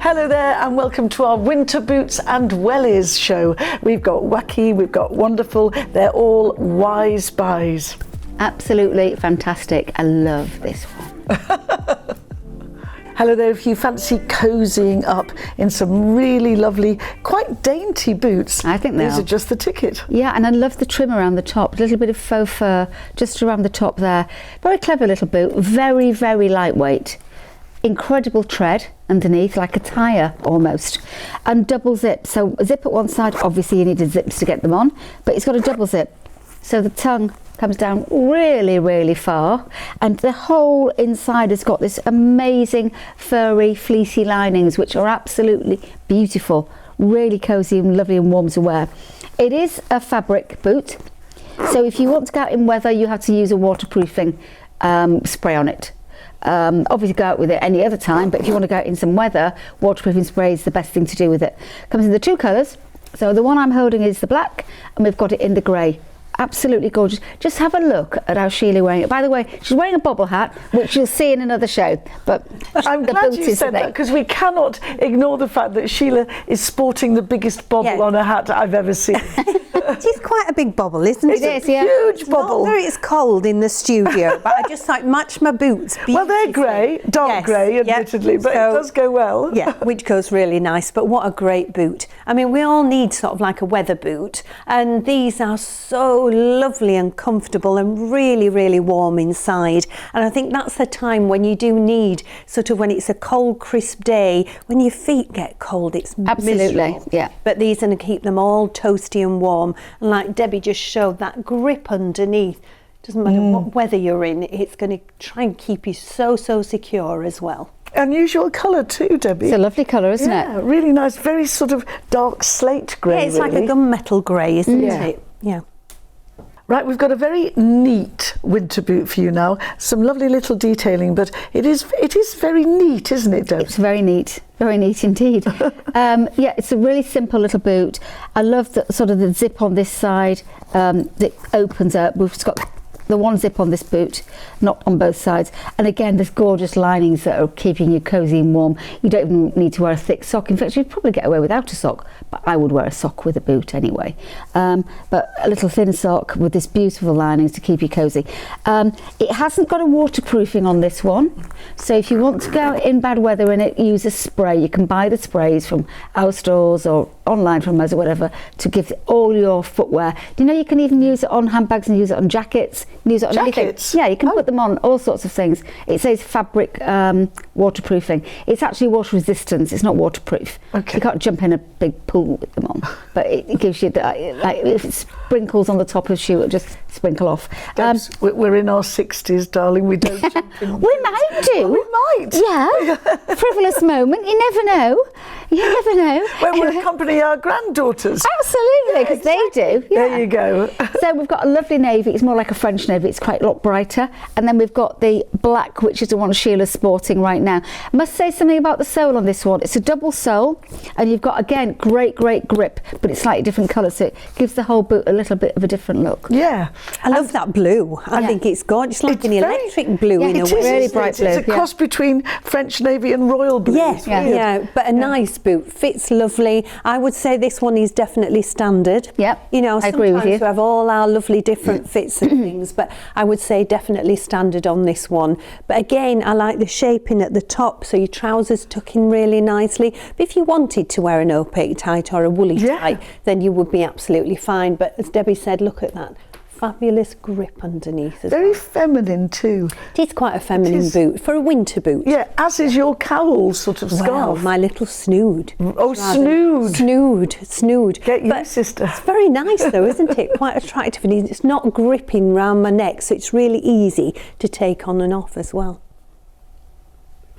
Hello there and welcome to our Winter Boots and Wellies show. We've got wacky, we've got wonderful, they're all wise buys. Absolutely fantastic. I love this one. Hello there, if you fancy cozying up in some really lovely, quite dainty boots, I think these are just the ticket. Yeah, and I love the trim around the top, a little bit of faux fur just around the top there. Very clever little boot, very, very lightweight. Incredible tread underneath, like a tyre almost, and double zip. So a zip at one side, obviously you needed zips to get them on, but it's got a double zip. So the tongue comes down really, really far, and the whole inside has got this amazing furry, fleecy linings, which are absolutely beautiful, really cosy and lovely and warm to wear. It is a fabric boot, so if you want to go out in weather, you have to use a waterproofing spray on it. Obviously go out with it any other time, but if you want to go out in some weather, waterproofing spray is the best thing to do with it. Comes in the two colours, so the one I'm holding is the black and we've got it in the grey. Absolutely gorgeous. Just have a look at how Shelagh wearing it. By the way, she's wearing a bobble hat, which you'll see in another show. But I'm glad you said that, because we cannot ignore the fact that Shelagh is sporting the biggest bobble on a hat I've ever seen. It is quite a big bobble, isn't it? It is, yeah. Huge bobble. Not that it's cold in the studio, but I just like match my boots. Well, they're grey, dark grey, admittedly, but it does go well. Yeah, which goes really nice. But what a great boot. I mean, we all need sort of like a weather boot, and these are so lovely and comfortable and really, really warm inside. And I think that's the time when you do need, sort of when it's a cold, crisp day, when your feet get cold, it's absolutely miserable. Yeah. But these are going to keep them all toasty and warm. And like Debbie just showed, that grip underneath, doesn't matter what weather you're in, it's going to try and keep you so secure as well. Unusual colour too, Debbie. It's a lovely colour, isn't it? Yeah, really nice, very sort of dark slate grey. Yeah, it's like a gunmetal grey, isn't it? Yeah. Right, we've got a very neat winter boot for you now. Some lovely little detailing, but it is very neat, isn't it, Deb? It's very neat indeed. Yeah, it's a really simple little boot. I love the sort of the zip on this side that opens up. We've got the one zip on this boot, not on both sides. And again, there's gorgeous linings that are keeping you cozy and warm. You don't even need to wear a thick sock. In fact, you'd probably get away without a sock, but I would wear a sock with a boot anyway. But a little thin sock with this beautiful linings to keep you cozy. It hasn't got a waterproofing on this one. So if you want to go in bad weather in it, use a spray. You can buy the sprays from our stores or online from us or whatever to give all your footwear. Do you know you can even use it on handbags and use it on jackets? Use it on jackets? Anything. Yeah, you can put them on all sorts of things. It says fabric waterproofing. It's actually water resistance. It's not waterproof. Okay. You can't jump in a big pool with them on, but it gives you like if it sprinkles on the top of the shoe, it'll just sprinkle off. We're in our 60s, darling. We don't jump in. We might do. We might. Yeah. Frivolous moment. You never know. You never know. When we accompany our granddaughters. Absolutely, because they do. Yeah. There you go. So we've got a lovely navy. It's more like a French navy. It's quite a lot brighter. And then we've got the black, which is the one Sheila's sporting right now. I must say something about the sole on this one. It's a double sole, and you've got, again, great grip, but it's slightly different colour, so it gives the whole boot a little bit of a different look. Yeah. I love that blue. I think it's gorgeous. It's like an electric blue in a way. Really bright blue. It's a cross between French navy and royal blue. Yes, but a nice boot. Fits lovely. I would say this one is definitely standard. Yep, you know, I agree with you. sometimes we have all our lovely different fits and things, but I would say definitely standard on this one. But again, I like the shaping at the top, so your trousers tuck in really nicely. But if you wanted to wear an opaque tight or a woolly tight, then you would be absolutely fine. But as Debbie said, look at that. Fabulous grip underneath as Very feminine too. It is quite a feminine boot for a winter boot. Yeah, as is your cowl sort of scarf. Well, my little snood. Oh, snood. Snood. Get you, sister. It's very nice though, isn't it? Quite attractive, and it's not gripping round my neck, so it's really easy to take on and off as well.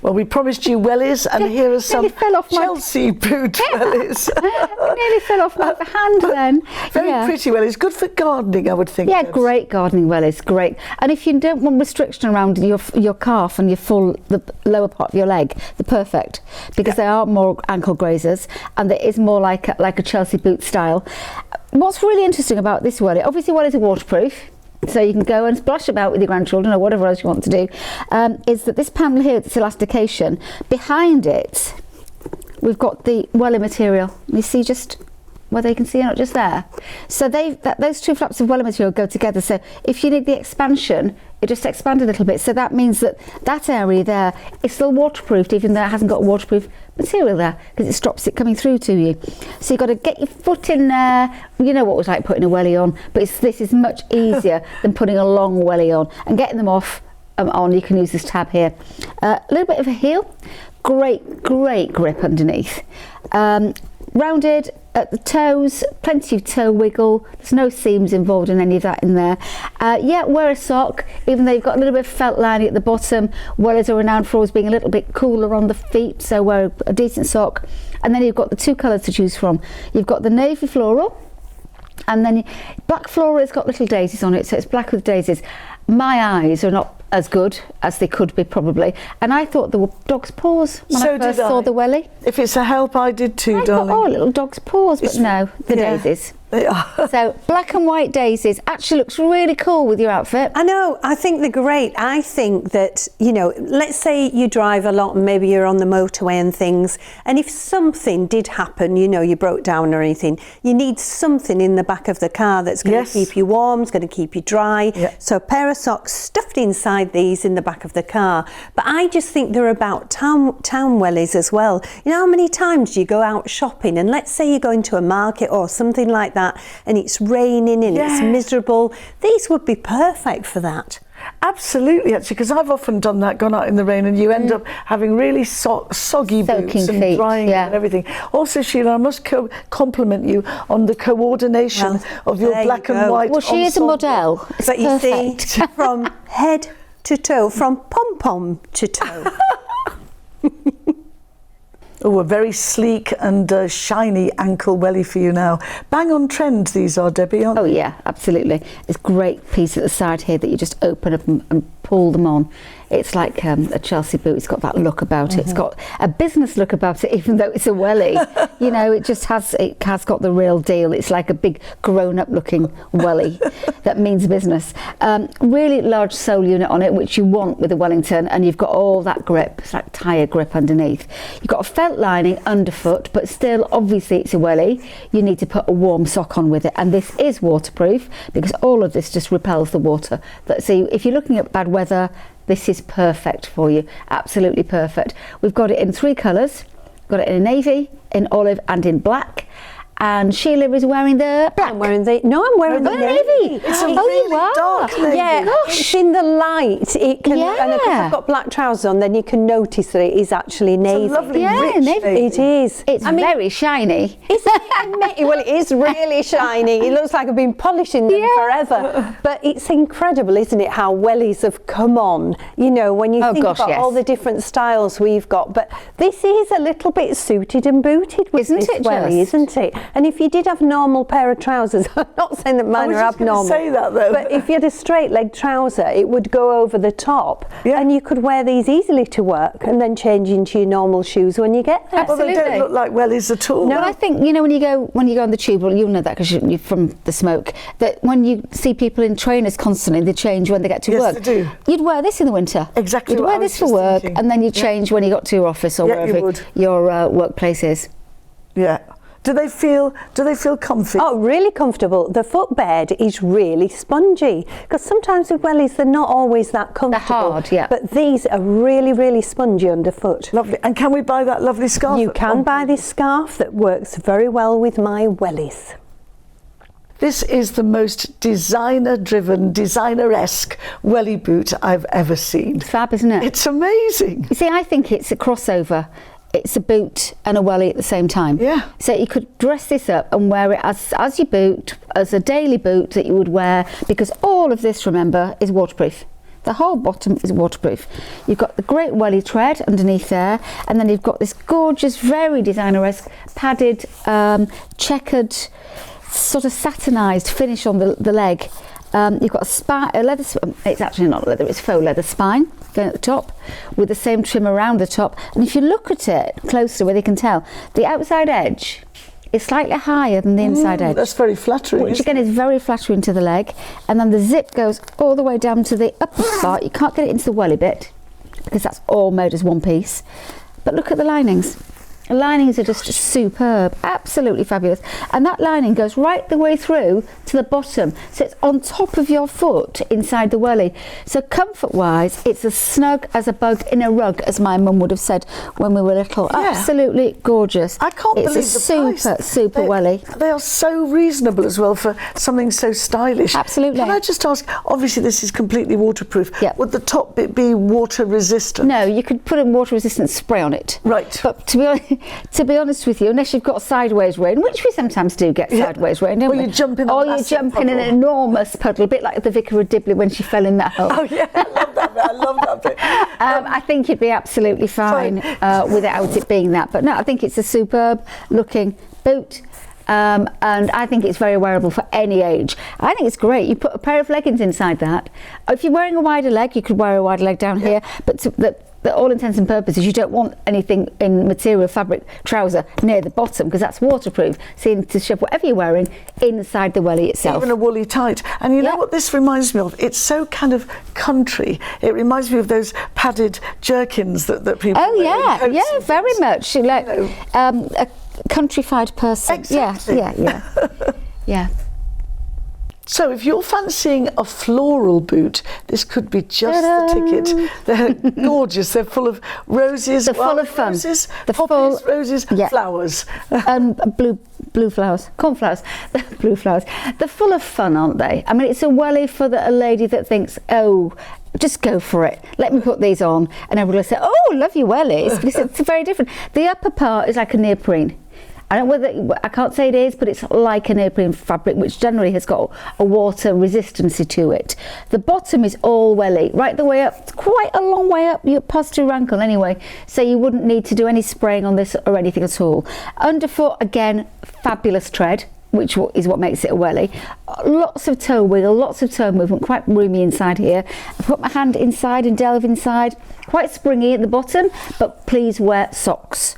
Well, we promised you wellies, and here are some Chelsea boot wellies. It nearly fell off my hand then. Very pretty wellies. Good for gardening, I would think. Yeah, great gardening wellies, great. And if you don't want restriction around your calf and the lower part of your leg, they're perfect, because they are more ankle grazers, and it is more like a Chelsea boot style. What's really interesting about this wellie, obviously wellies are waterproof, so you can go and splash about with your grandchildren or whatever else you want to do, is that this panel here, this elastication, behind it we've got the welly material. You see just where they can see, not just there. So those two flaps of welly material go together. So if you need the expansion, it just expands a little bit. So that means that that area there is still waterproofed, even though it hasn't got waterproof material there, because it stops it coming through to you. So you've got to get your foot in there. You know what it was like putting a welly on, but this is much easier than putting a long welly on. And getting them off on, you can use this tab here. A little bit of a heel. Great grip underneath. Rounded at the toes, plenty of toe wiggle. There's no seams involved in any of that in there. Yeah, wear a sock, even though you've got a little bit of felt lining at the bottom. Wellies are renowned for always being a little bit cooler on the feet, so wear a decent sock. And then you've got the two colours to choose from. You've got the navy floral, and then black floral has got little daisies on it, so it's black with daisies. My eyes are not as good as they could be probably, and I thought there were dog's paws when I first saw the welly. If it's a help, I did too, darling. Thought, oh, little dog's paws, but no, the daisies. They are. So black and white daisies actually looks really cool with your outfit. I know, I think they're great. I think that, you know, let's say you drive a lot and maybe you're on the motorway and things, and if something did happen, you know, you broke down or anything, you need something in the back of the car that's going to keep you warm, it's going to keep you dry. So a pair of socks stuffed inside these in the back of the car. But I just think they're about town wellies as well. You know, how many times do you go out shopping, and let's say you go into a market or something like that, and it's raining and it's miserable. These would be perfect for that. Absolutely, actually, because I've often done that, gone out in the rain, and you end up having really soggy boots and feet, drying and everything. Also, Sheila, I must compliment you on the coordination of your black and white. Well, she is a model. But you see, from head to toe, from pom-pom to toe. Oh, a very sleek and shiny ankle welly for you now. Bang on trend these are, Debbie, aren't they? Oh yeah, absolutely. It's a great piece at the side here that you just open up and pull them on. It's like a Chelsea boot. It's got that look about it. It's got a business look about it, even though it's a welly. You know, it has got the real deal. It's like a big grown-up looking welly that means business. Really large sole unit on it, which you want with a Wellington, and you've got all that grip. It's like tyre grip underneath. You've got a felt lining underfoot, but still, obviously, it's a welly. You need to put a warm sock on with it, and this is waterproof because all of this just repels the water. So if you're looking at bad weather, this is perfect for you, absolutely perfect. We've got it in 3 colours. Got it in navy, in olive and in black. And Sheila is wearing the black. I'm wearing the navy. It's a really dark navy. Yeah, it's in the light. It can, and because I've got black trousers on, then you can notice that it is actually navy. It's a lovely rich navy. It is. It's very shiny. Well, it is really shiny. It looks like I've been polishing them forever. But it's incredible, isn't it, how wellies have come on, you know, when you think about all the different styles we've got. But this is a little bit suited and booted with this welly, isn't it? And if you did have a normal pair of trousers, I'm not saying that mine are abnormal. Say that, though. But if you had a straight leg trouser, it would go over the top, and you could wear these easily to work and then change into your normal shoes when you get there. Well, they don't look like wellies at all. No, I think, you know, when you go on the tube, well, you'll know that because you're from the smoke, that when you see people in trainers constantly, they change when they get to work. Yes, they do. You'd wear this in the winter. Exactly. You'd wear this for work, and then you change when you got to your office or wherever your workplace is. Yeah. Do they feel comfy? Oh, really comfortable. The footbed is really spongy because sometimes with wellies they're not always that comfortable. They're hard, yeah. But these are really, really spongy underfoot. Lovely. And can we buy that lovely scarf? You can buy this scarf that works very well with my wellies. This is the most designer-driven, designer-esque welly boot I've ever seen. It's fab, isn't it? It's amazing. You see, I think it's a crossover. It's a boot and a welly at the same time. Yeah. So you could dress this up and wear it as your boot, as a daily boot that you would wear, because all of this, remember, is waterproof. The whole bottom is waterproof. You've got the great welly tread underneath there, and then you've got this gorgeous, very designer-esque, padded, checkered, sort of satinised finish on the leg. You've got a leather, it's actually not leather, it's faux leather spine going at the top with the same trim around the top. And if you look at it closely, where you can tell, the outside edge is slightly higher than the inside edge. That's very flattering. Which again is very flattering to the leg. And then the zip goes all the way down to the upper part. You can't get it into the welly bit because that's all made as one piece. But look at the linings. The linings are just superb, absolutely fabulous. And that lining goes right the way through to the bottom. So it's on top of your foot inside the welly. So comfort-wise, it's as snug as a bug in a rug, as my mum would have said when we were little. Yeah. Absolutely gorgeous. I can't believe it's the a price. super welly. They are so reasonable as well for something so stylish. Absolutely. Can I just ask, obviously this is completely waterproof. Yeah. Would the top bit be water resistant? No, you could put a water-resistant spray on it. Right. But to be honest with you, unless you've got sideways rain, which we sometimes do get sideways rain, don't Or we? you jump in a Or you massive jump in an puddle. enormous puddle, a bit like the Vicar of Dibley when she fell in that hole. Oh yeah, I love that bit. I love that bit. I think you'd be absolutely fine without it being that. But no, I think it's a superb looking boot. And I think it's very wearable for any age. I think it's great. You put a pair of leggings inside that. If you're wearing a wider leg, you could wear a wider leg down here. But the all intents and purposes, you don't want anything in material fabric trouser near the bottom because that's waterproof. So you need to shove whatever you're wearing inside the welly itself. Even a woolly tight. And you know what this reminds me of? It's so kind of country. It reminds me of those padded jerkins that people Oh wear in yeah, coats yeah, and very things. much. Like a countrified person. Exactly. Yeah. So if you're fancying a floral boot, this could be just the ticket. They're gorgeous. They're full of roses. They're full of fun. Roses, The poppies, full- roses, yeah. flowers. Blue flowers, cornflowers, blue flowers. They're full of fun, aren't they? I mean, it's a welly for a lady that thinks, oh, just go for it. Let me put these on. And everybody will say, oh, love your wellies. Because it's very different. The upper part is like a neoprene. I can't say it is, but it's like a neoprene fabric, which generally has got a water resistancy to it. The bottom is all welly, right the way up. It's quite a long way up, you're past your ankle anyway, so you wouldn't need to do any spraying on this or anything at all. Underfoot, again, fabulous tread, which is what makes it a welly. Lots of toe wiggle, lots of toe movement, quite roomy inside here. I put my hand inside and delve inside, quite springy at the bottom, but please wear socks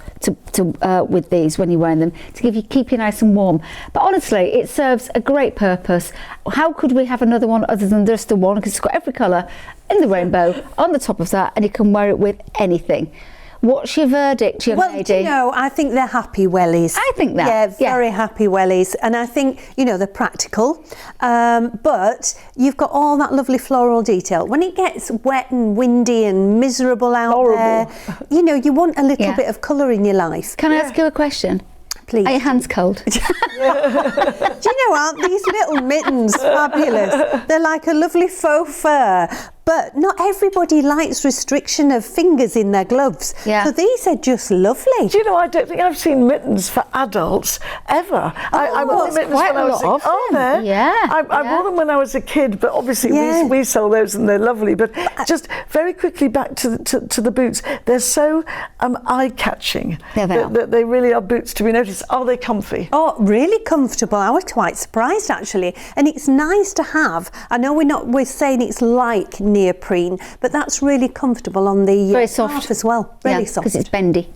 with these when you're wearing them to keep you nice and warm. But honestly, it serves a great purpose. How could we have another one other than just the one? Because it's got every colour in the rainbow on the top of that, and you can wear it with anything. What's your verdict, young lady? Well, you know, I think they're happy wellies. I think that. Yeah, very happy wellies. And I think, you know, they're practical. But you've got all that lovely floral detail. When it gets wet and windy and miserable out there, you know, you want a little bit of colour in your life. Can I ask you a question? Please. Are your hands cold? Do you know, aren't these little mittens fabulous? They're like a lovely faux fur. But not everybody likes restriction of fingers in their gloves. Yeah. So these are just lovely. Do you know, I don't think I've seen mittens for adults ever. I wore there's mittens quite when I a was lot of Are them. there? Yeah, I wore them when I was a kid, but obviously Yeah. we sell those and they're lovely. But just very quickly back to the boots. They're so eye-catching. Yeah, they are. that they really are boots to be noticed. Are they comfy? Oh, really comfortable. I was quite surprised actually. And it's nice to have. I know we're saying it's like neoprene, but that's really comfortable on the Very soft calf as well. Really soft. because it's bendy.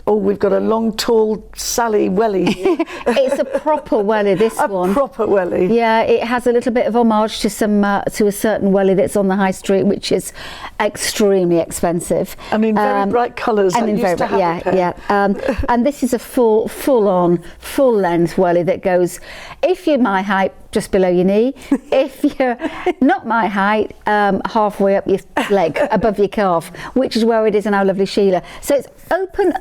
Oh, we've got a long, tall Sally welly. It's a proper welly, this one. A proper welly. Yeah, it has a little bit of homage to to a certain welly that's on the high street, which is extremely expensive. I mean, very bright colours. And I in used to have a pair. And this is a full-on, full-length welly that goes, if you're my height, just below your knee. If you're not my height, halfway up your leg, above your calf, which is where it is in our lovely Shelagh. So it's open,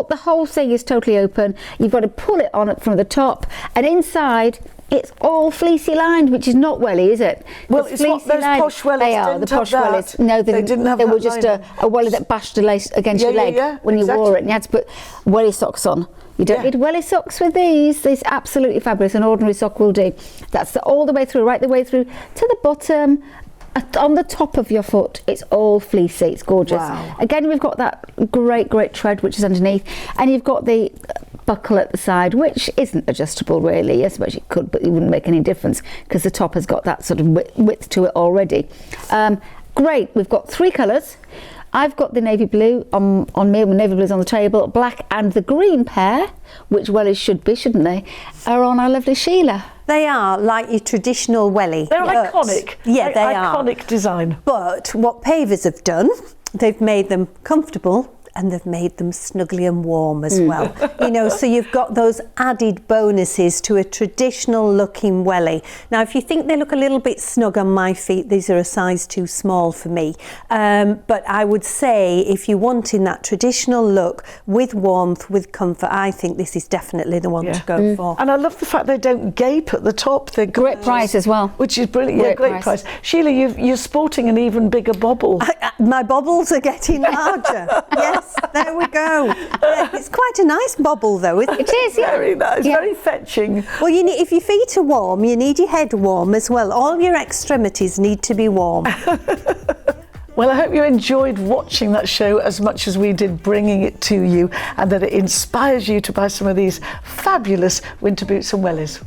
the whole thing is totally open. You've got to pull it on from the top, and inside it's all fleecy lined, which is not welly, is it? Well, it's what those posh wellies They are, didn't the posh have wellies. that. No, They didn't have they that were just lining. a welly that bashed against your leg when you wore it, and you had to put welly socks on. You don't need welly socks with these. These are absolutely fabulous. An ordinary sock will do. That's all the way through, right the way through to the bottom. On the top of your foot, it's all fleecy. It's gorgeous. Wow. Again, we've got that great tread, which is underneath, and you've got the buckle at the side, which isn't adjustable really. I suppose you could, but it wouldn't make any difference because the top has got that sort of width to it already. Great. We've got 3 colours. I've got the navy blue on me, navy blue's on the table, black and the green pair, which wellies should be, shouldn't they, are on our lovely Shelagh. They are like your traditional welly. They're but- iconic. Yeah, they are. Iconic design. But what Pavers have done, they've made them comfortable and they've made them snuggly and warm as well. You know, so you've got those added bonuses to a traditional looking welly. Now, if you think they look a little bit snug on my feet, these are a size too small for me. But I would say if you're wanting that traditional look with warmth, with comfort, I think this is definitely the one to go for. And I love the fact they don't gape at the top. They're Great price as well. Which is brilliant. Yeah, great price. Sheila, you're sporting an even bigger bobble. My bobbles are getting larger. Yes, there we go. Yeah, it's quite a nice bobble though, isn't it? It is, yeah. Very nice, very fetching. Well, you need, if your feet are warm, you need your head warm as well. All your extremities need to be warm. Well, I hope you enjoyed watching that show as much as we did bringing it to you, and that it inspires you to buy some of these fabulous winter boots and wellies.